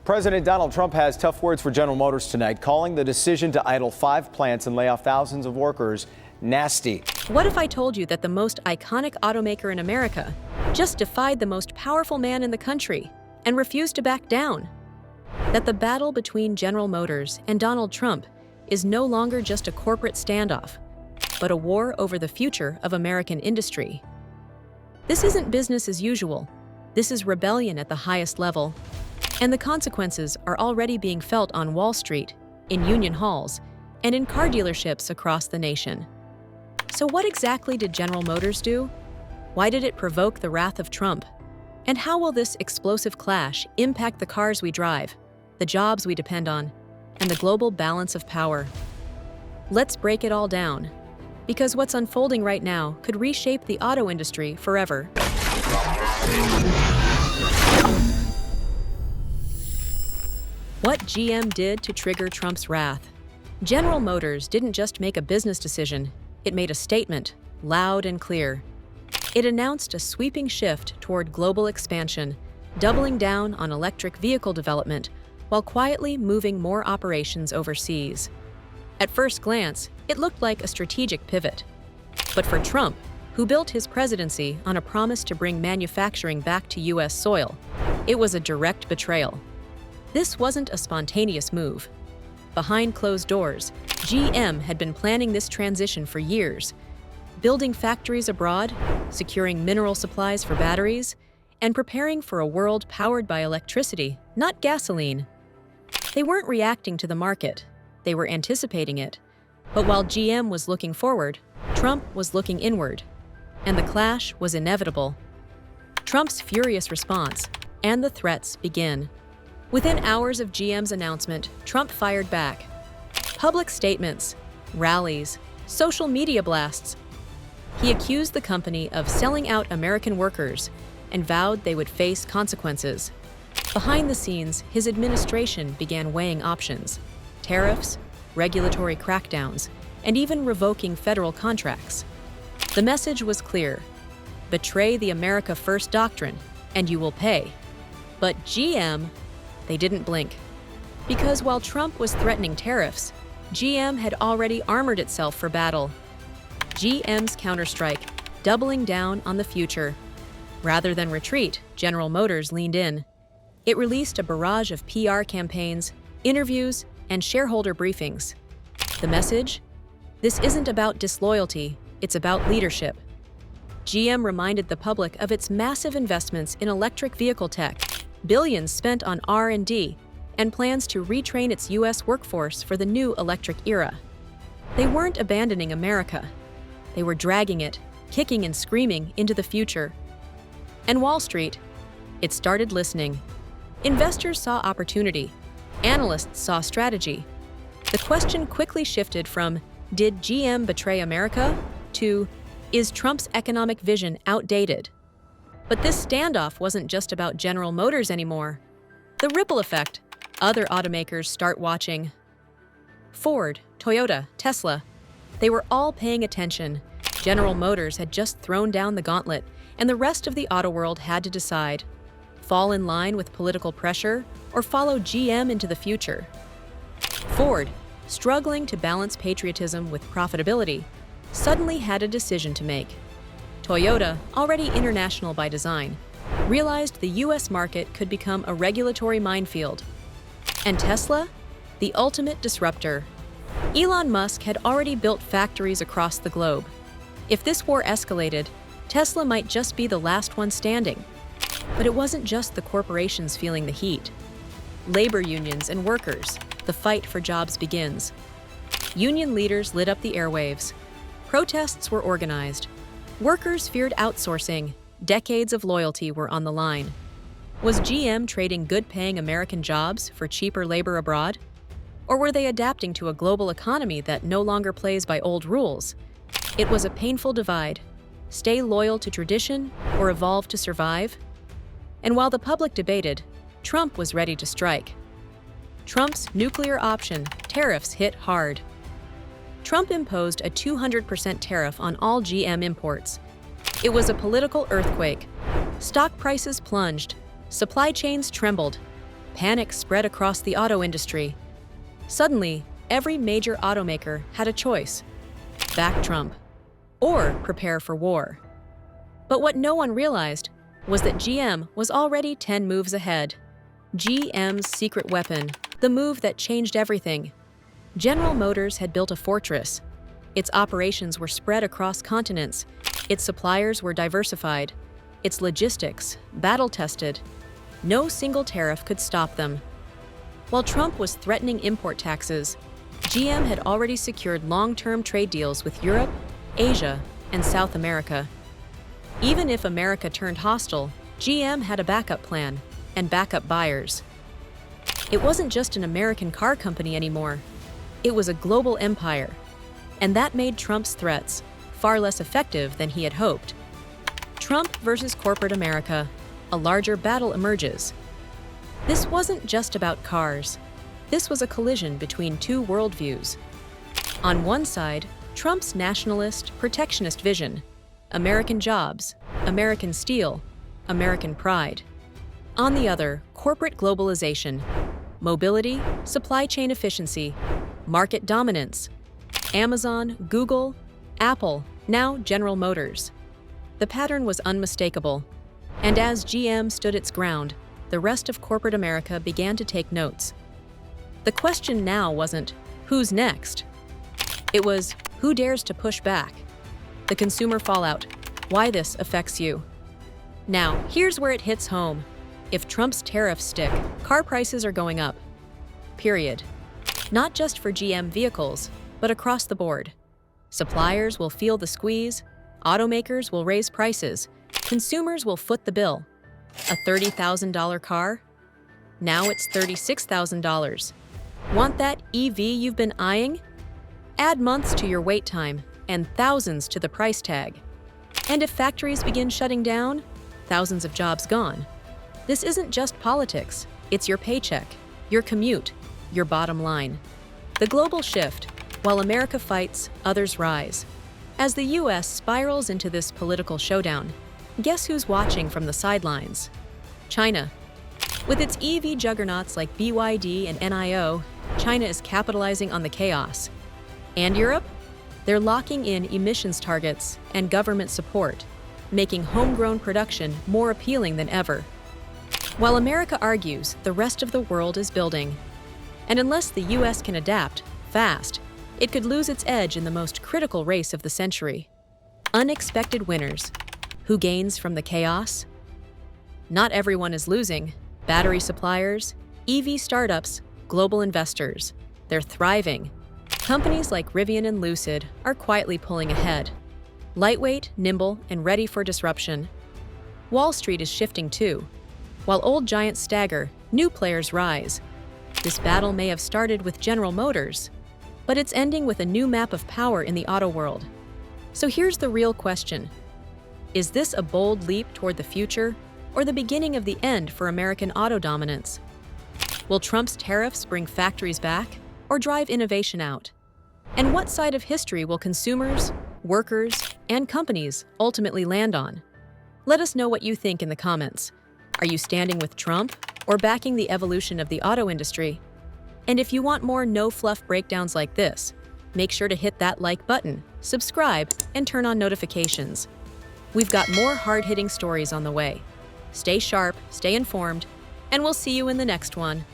President Donald Trump has tough words for General Motors tonight, calling the decision to idle 5 plants and lay off thousands of workers nasty. What if I told you that the most iconic automaker in America just defied the most powerful man in the country and refused to back down? That the battle between General Motors and Donald Trump is no longer just a corporate standoff, but a war over the future of American industry. This isn't business as usual. This is rebellion at the highest level. And the consequences are already being felt on Wall Street, in union halls, and in car dealerships across the nation. So what exactly did General Motors do? Why did it provoke the wrath of Trump? And how will this explosive clash impact the cars we drive, the jobs we depend on, and the global balance of power? Let's break it all down, because what's unfolding right now could reshape the auto industry forever. What GM did to trigger Trump's wrath. General Motors didn't just make a business decision, it made a statement, loud and clear. It announced a sweeping shift toward global expansion, doubling down on electric vehicle development while quietly moving more operations overseas. At first glance, it looked like a strategic pivot. But for Trump, who built his presidency on a promise to bring manufacturing back to U.S. soil, it was a direct betrayal. This wasn't a spontaneous move. Behind closed doors, GM had been planning this transition for years, building factories abroad, securing mineral supplies for batteries, and preparing for a world powered by electricity, not gasoline. They weren't reacting to the market, they were anticipating it. But while GM was looking forward, Trump was looking inward, and the clash was inevitable. Trump's furious response and the threats begin. Within hours of GM's announcement, Trump fired back. Public statements, rallies, social media blasts. He accused the company of selling out American workers and vowed they would face consequences. Behind the scenes, his administration began weighing options: tariffs, regulatory crackdowns, and even revoking federal contracts. The message was clear: betray the America First doctrine, and you will pay. But GM, they didn't blink. Because while Trump was threatening tariffs, GM had already armored itself for battle. GM's counterstrike, doubling down on the future. Rather than retreat, General Motors leaned in. It released a barrage of PR campaigns, interviews, and shareholder briefings. The message? This isn't about disloyalty, it's about leadership. GM reminded the public of its massive investments in electric vehicle tech, billions spent on R&D, and plans to retrain its U.S. workforce for the new electric era. They weren't abandoning America. They were dragging it, kicking and screaming, into the future. And Wall Street, it started listening. Investors saw opportunity. Analysts saw strategy. The question quickly shifted from, did GM betray America? To, is Trump's economic vision outdated? But this standoff wasn't just about General Motors anymore. The ripple effect. Other automakers start watching. Ford, Toyota, Tesla. They were all paying attention. General Motors had just thrown down the gauntlet, and the rest of the auto world had to decide: fall in line with political pressure or follow GM into the future. Ford, struggling to balance patriotism with profitability, suddenly had a decision to make. Toyota, already international by design, realized the U.S. market could become a regulatory minefield. And Tesla, the ultimate disruptor. Elon Musk had already built factories across the globe. If this war escalated, Tesla might just be the last one standing. But it wasn't just the corporations feeling the heat. Labor unions and workers, the fight for jobs begins. Union leaders lit up the airwaves. Protests were organized. Workers feared outsourcing. Decades of loyalty were on the line. Was GM trading good-paying American jobs for cheaper labor abroad? Or were they adapting to a global economy that no longer plays by old rules? It was a painful divide. Stay loyal to tradition or evolve to survive? And while the public debated, Trump was ready to strike. Trump's nuclear option, tariffs, hit hard. Trump imposed a 200% tariff on all GM imports. It was a political earthquake. Stock prices plunged. Supply chains trembled. Panic spread across the auto industry. Suddenly, every major automaker had a choice: back Trump or prepare for war. But what no one realized was that GM was already 10 moves ahead. GM's secret weapon, the move that changed everything. General Motors had built a fortress. Its operations were spread across continents. Its suppliers were diversified. Its logistics, battle-tested. No single tariff could stop them. While Trump was threatening import taxes, GM had already secured long-term trade deals with Europe, Asia, and South America. Even if America turned hostile, GM had a backup plan and backup buyers. It wasn't just an American car company anymore. It was a global empire. And that made Trump's threats far less effective than he had hoped. Trump versus corporate America. A larger battle emerges. This wasn't just about cars. This was a collision between two worldviews. On one side, Trump's nationalist, protectionist vision: American jobs, American steel, American pride. On the other, corporate globalization: mobility, supply chain efficiency, market dominance. Amazon, Google, Apple, now General Motors. The pattern was unmistakable. And as GM stood its ground, the rest of corporate America began to take notes. The question now wasn't, who's next? It was, who dares to push back? The consumer fallout, why this affects you. Now, here's where it hits home. If Trump's tariffs stick, car prices are going up. Period. Not just for GM vehicles, but across the board. Suppliers will feel the squeeze, automakers will raise prices, consumers will foot the bill. A $30,000 car? Now it's $36,000. Want that EV you've been eyeing? Add months to your wait time and thousands to the price tag. And if factories begin shutting down, thousands of jobs gone. This isn't just politics, it's your paycheck, your commute, your bottom line. The global shift: while America fights, others rise. As the US spirals into this political showdown, guess who's watching from the sidelines? China. With its EV juggernauts like BYD and NIO, China is capitalizing on the chaos. And Europe? They're locking in emissions targets and government support, making homegrown production more appealing than ever. While America argues, the rest of the world is building. And unless the US can adapt fast, it could lose its edge in the most critical race of the century. Unexpected winners. Who gains from the chaos? Not everyone is losing. Battery suppliers, EV startups, global investors. They're thriving. Companies like Rivian and Lucid are quietly pulling ahead. Lightweight, nimble, and ready for disruption. Wall Street is shifting too. While old giants stagger, new players rise. This battle may have started with General Motors, but it's ending with a new map of power in the auto world. So here's the real question. Is this a bold leap toward the future, or the beginning of the end for American auto dominance? Will Trump's tariffs bring factories back, or drive innovation out? And what side of history will consumers, workers, and companies ultimately land on? Let us know what you think in the comments. Are you standing with Trump, or backing the evolution of the auto industry? And if you want more no-fluff breakdowns like this, make sure to hit that like button, subscribe, and turn on notifications. We've got more hard-hitting stories on the way. Stay sharp, stay informed, and we'll see you in the next one.